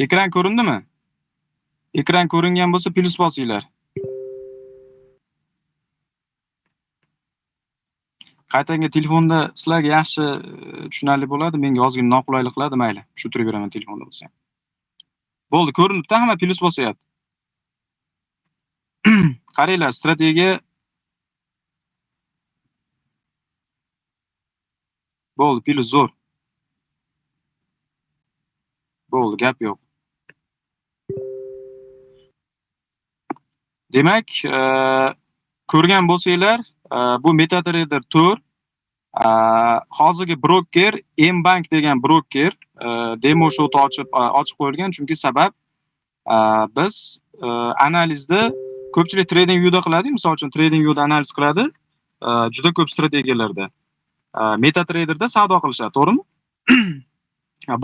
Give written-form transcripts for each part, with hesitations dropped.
Ekran ko'rindimi? Ekran ko'ringan bo'lsa plus bosinglar. Qaytanga telefonda sizlarga yaxshi tushunarli bo'ladi, menga ozgina noqulaylik qiladi, mayli. Shu turib beraman telefonda bo'lsa ham. Bo'ldi, ko'rinibdi, hamma plus bosyapti. Qaranglar, strategiya bo'ldi, plus zo'r. Bo'ldi, gap yo'q. Demak, ko'rgan bo'lsanglar, bu MetaTrader 4 hozirgi broker Mbank degan broker demo shot ochib qo'yilgan, chunki sabab biz analizda ko'pchilik trading viewda qiladi, misol uchun trading viewda analiz qiladi, juda ko'p strategiyalarda. MetaTraderda savdo qilishadi, to'g'rimi?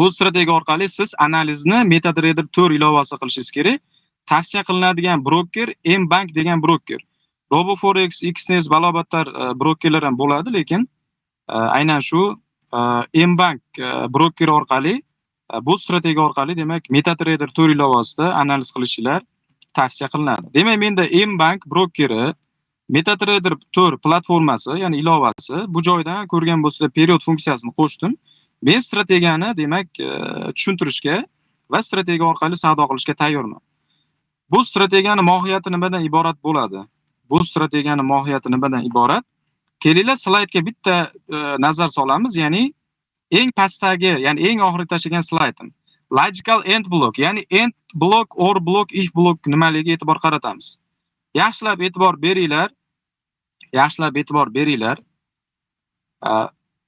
Bu strategiya orqali siz analizni MetaTrader 4 ilovasi qilishingiz kerak. Tavsiya qilinadigan broker Mbank degan broker. RoboForex, Xnet balobattar brokerlar ham bo'ladi, lekin aynan shu Mbank broker orqali bu strategiya orqali, demak, MetaTrader 4 ilovasida analiz qilishinglar tavsiya qilinadi. Demak, menda Mbank brokeri MetaTrader 4 platformasi, ya'ni ilovasi, bu joydan ko'rgan bo'lsanglar period funksiyasini qo'shdim. Men strategiyani, demak, tushuntirishga va strategiya orqali savdo qilishga tayyorman. Bu strategiyani mohiyati nimadan iborat bo'ladi? Bu strategiyani mohiyati nimadan iborat? Kelinglar, slaydga bitta nazar solamiz, ya'ni eng pastdagi, ya'ni eng oxirgi tashlagan slaydim. Logical end block, ya'ni end block, or block, if block nimaligiga e'tibor qaratamiz. Yaxshilab e'tibor beringlar.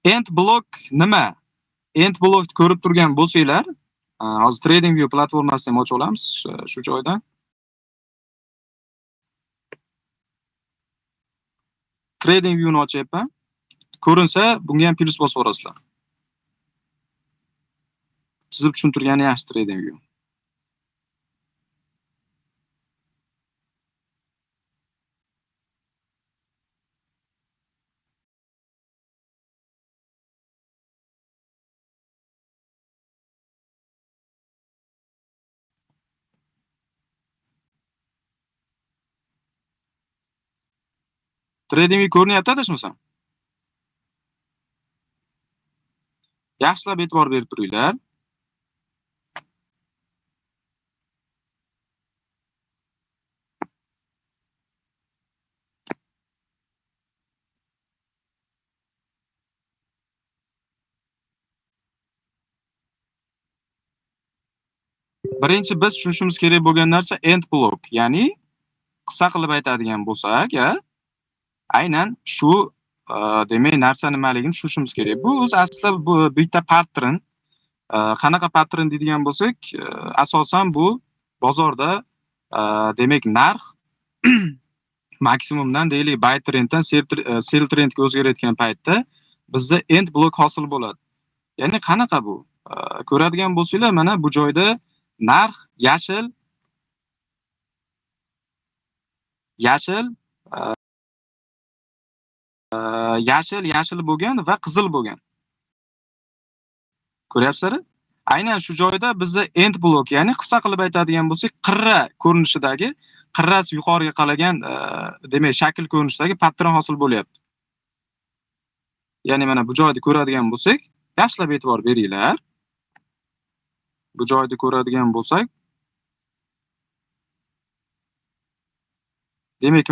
End block nima? End block ko'rib turgan bo'lsanglar, hozir TradingView platformasini ham ochib olamiz shu joydan. TradingViewni ochyapman. Ko'rinsa, bunga ham plus bosib o'rasizlar. Chizib tushuntirgani yaxshi TradingView. TradingView ko'rinyapti adashmasam? Yaxshilab e'tibor berib turinglar. Birinchi biz tushunishimiz kerak bo'lgan narsa end block, ya'ni qisqa qilib aytadigan bo'lsak, aynan shu demak narsa nimaligini tushunishimiz kerak. Bu o'zi aslida bu bitta pattern. Qanaqa pattern deydigan bo'lsak, asosan bu bozorda demak narx maksimumdan, deylik, buy trenddan sell trendga o'zgarayotgan paytda bizda end block hosil bo'ladi. Ya'ni qanaqa bu? Ko'radigan bo'lsanglar, mana bu joyda narx yashil bo'lgan va qizil bo'lgan. Ko'ryapsizlar? Aynan shu joyda bizda end block, ya'ni qisqa qilib aytadigan bo'lsak, qirra ko'rinishidagi, qirrasi yuqoriga qaragan, demak, shakl ko'rinishidagi pattern hosil bo'lyapti. Ya'ni mana bu joyda ko'radigan bo'lsak, yaxshilab e'tibor beringlar. Bu joyda ko'radigan bo'lsak, demak,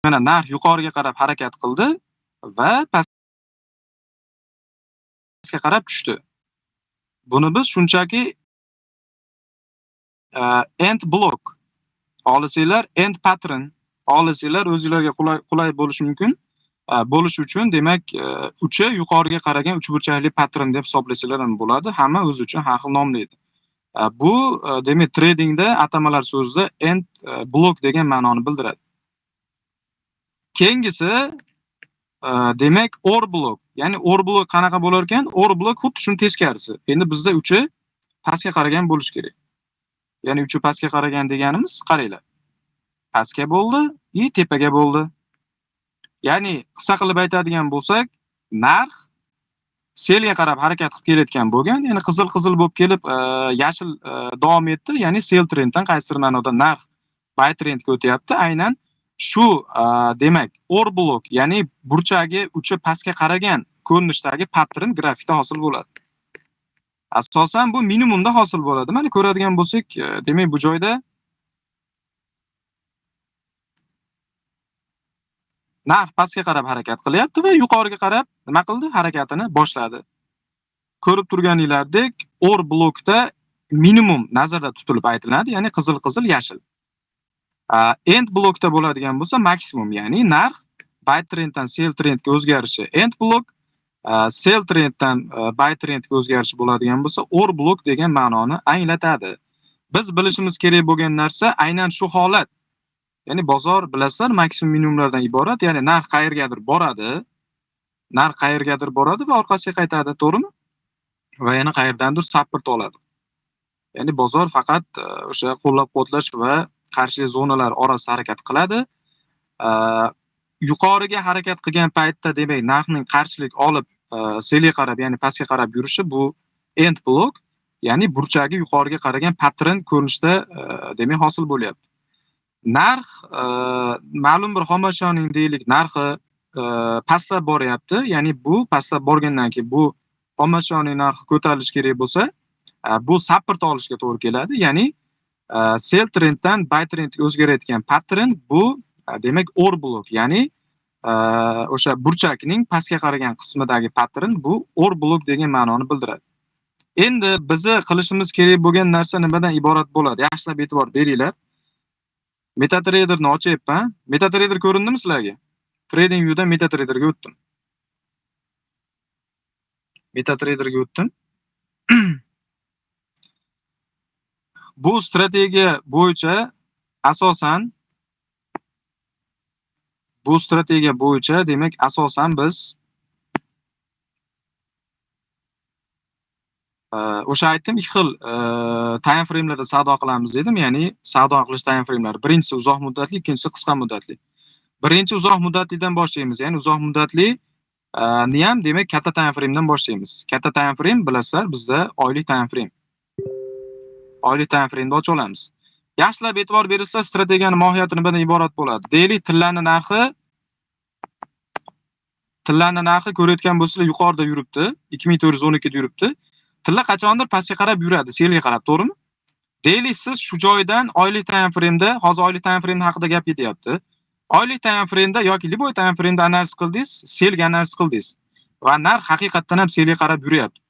mana narx yuqoriga qarab harakat qildi va pastga qarab tushdi. Buni biz shunchaki end block olasizlar, end pattern olasizlar, o'zingizlarga qulay bo'lishi mumkin. Bo'lish uchun, demak, uchi yuqoriga qaragan uchburchakli pattern deb hisoblasanglar ham bo'ladi. Hamma o'zi uchun har xil nomlaydi. Bu demak tradingda atamalar so'zida end block degan ma'noni bildiradi. Keyingisi demak or block. Ya'ni or block qanaqa bo'lar ekan? Or block xuddi shuni teskarisi. Endi bizda uchi pastga qaragan bo'lish kerak. Ya'ni uchi pastga qaragan deganimiz, qaranglar. Pastga bo'ldi, tepaga bo'ldi. Ya'ni qisqa qilib aytadigan bo'lsak, narx selga qarab harakat qilib kelayotgan bo'lgan, ya'ni qizil bo'lib kelib, yashil davom etdi, ya'ni sell trenddan qaysidir ma'noda narx buy trendga o'tyapti. Aynan shu demak, or blok, ya'ni burchagi uchi pastga qaragan ko'rinishdagi pattern grafikda hosil bo'ladi. Asosan bu minimumda hosil bo'ladi. Mana ko'radigan bo'lsak, demak bu joyda narx pastga qarab harakat qilyapti va yuqoriga qarab nima qildi? Harakatini boshladi. Ko'rib turganinglardek, or blokda minimum nazarda tutilib aytiladi, ya'ni qizil yashil. End blokda bo'ladigan bo'lsa maksimum, ya'ni narx buy trenddan sell trendga o'zgarishi end blok, sell trenddan buy trendga o'zgarishi bo'ladigan bo'lsa or blok degan ma'noni anglatadi. Biz bilishimiz kerak bo'lgan narsa aynan shu holat. Ya'ni bozor bilasizlar maksimum minimumlardan iborat, ya'ni narx qayergadir boradi va orqasiga qaytadi, to'g'rimi? Va yana qayerdandir support oladi. Ya'ni bozor faqat o'sha qo'llab-quvvatlash va qarshi zonalar orasida harakat qiladi. Yuqoriga harakat qilgan paytda demak narxning qarshilik olib selga qarab, ya'ni pastga qarab yurishi bu end blok, ya'ni burchagi yuqoriga qaragan pattern ko'rinishda demak hosil bo'lyapti. Narx ma'lum bir xomashyoning deylik narxi pastlab boryapti, ya'ni bu pastlab borgandan keyin bu xomashyoning narxi ko'tarilishi kerak bo'lsa, bu support olishga to'g'ri keladi, ya'ni sell trenddan buy trendga o'zgarayotgan pattern bu demak or blok, ya'ni o'sha burchakning pastga qaragan qismidagi pattern bu or blok degan ma'noni bildiradi. Endi bizni qilishimiz kerak bo'lgan narsa nimadan iborat bo'ladi? Yaxshilab e'tibor beringlar. MetaTrader'ni ochyapman. MetaTrader ko'rindimi sizlarga? Trading View'dan MetaTrader'ga o'tdim. MetaTrader'ga o'tdim. Bu strategiya bo'yicha demak asosan biz o'sha aytdim, ikki xil time frame'larda savdo qilamiz dedim, ya'ni savdo qilish time frame'lari. Birinchisi uzoq muddatli, ikkinchisi qisqa muddatli. Birinchi uzoq muddatlidan boshlaymiz, ya'ni uzoq muddatli ni ham demak katta time frame'dan boshlaymiz. Katta time frame bilasizlar, bizda oylik time frame. Oylik time frame'ni ocha olamiz. Yaxshilab e'tibor bersanglar, strategiyaning mohiyati nimadan iborat bo'ladi? Deylik tillarning narxi ko'rayotgan bo'lsanglar yuqorida yuribdi, 2412 da yuribdi. Tilla qachondir pastga qarab yuradi, selga qarab, to'g'rimi? Deylik siz shu joydan oylik time frame'da, hozir oylik time frame haqida gap ketyapti. Oylik time frame'da yoki liboy time frame'da analiz qildingiz, selga analiz qildingiz va narx haqiqatan ham selga qarab yuryapti.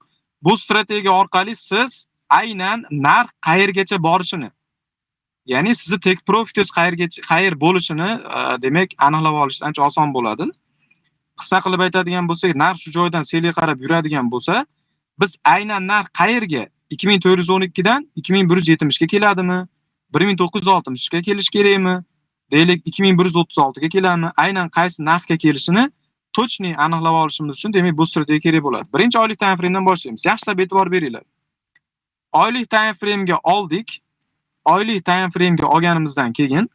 Bu strategiya orqali siz aynan narx qayergacha borishini, ya'ni sizni take profitingiz qayer bo'lishini demak aniqlab olish ancha oson bo'ladi. Qisqa qilib aytadigan bo'lsak, narx shu joydan selga qarab yuradigan bo'lsa, biz aynan narx qayerga 2412 dan 2170 ga keladimi? 1960 ga kelish kerakmi? Deylik 2136 ga keladimi? Aynan qaysi narxga kelishini точный aniqlab olishimiz uchun demak bu strategiya kerak bo'ladi. Birinchi oylik time frame'dan boshlaymiz. Yaxshilab e'tibor beringlar. Oylik time frame'ga oldik. Oylik time frame'ga olganimizdan keyin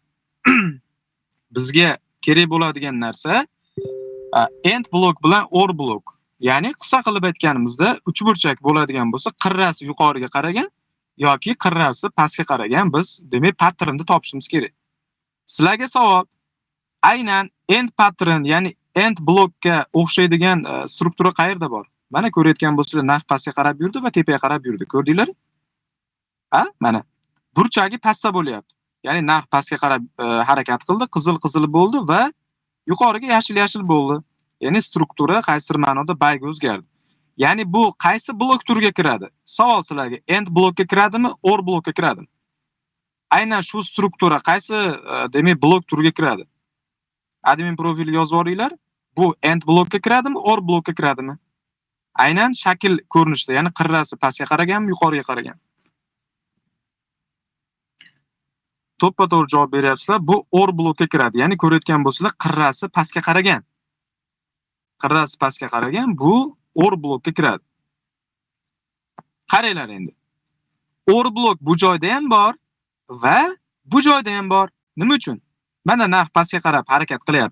bizga kerak bo'ladigan narsa end blok bilan or blok. Ya'ni qisqa qilib aytganimizda uchburchak bo'ladigan bo'lsa, qirrasi yuqoriga qaragan yoki qirrasi pastga qaragan biz demak patternni topishimiz kerak. Sizlarga savol, aynan end pattern, ya'ni end blokka o'xshaydigan struktura qayerda bor? Mana ko'rayotgan bo'lsanglar, narx pastga qarab yurdi va tepaga qarab yurdi. Ko'rdinglar? Mana burchagi pastda bo'lyapti. Ya'ni narx pastga qarab harakat qildi, qizil bo'ldi va yuqoriga yashil bo'ldi. Ya'ni struktura qaysidir ma'noda buyga o'zgardi. Ya'ni bu qaysi blok turiga kiradi? Savol sizlarga, end blokka kiradimi, or blokka kiradimi? Aynan shu struktura qaysi demak blok turiga kiradi? Admin profiliga yozib olinglar. Bu end blokka kiradimi, or blokka kiradimi? Aynan shakl ko'rinishda, ya'ni qirrasi pastga qaraganmi, yuqoriga qaragan? To'ppa-to'g'ri javob beryapsizlar. Bu or blokka kiradi. Ya'ni ko'rayotgan bo'lsanglar, qirrasi pastga qaragan. Qirrasi pastga qaragan, bu or blokka kiradi. Qaranglar endi. Or blok bu joyda ham bor va bu joyda ham bor. Nima uchun? Mana narx pastga qarab harakat qilyapti.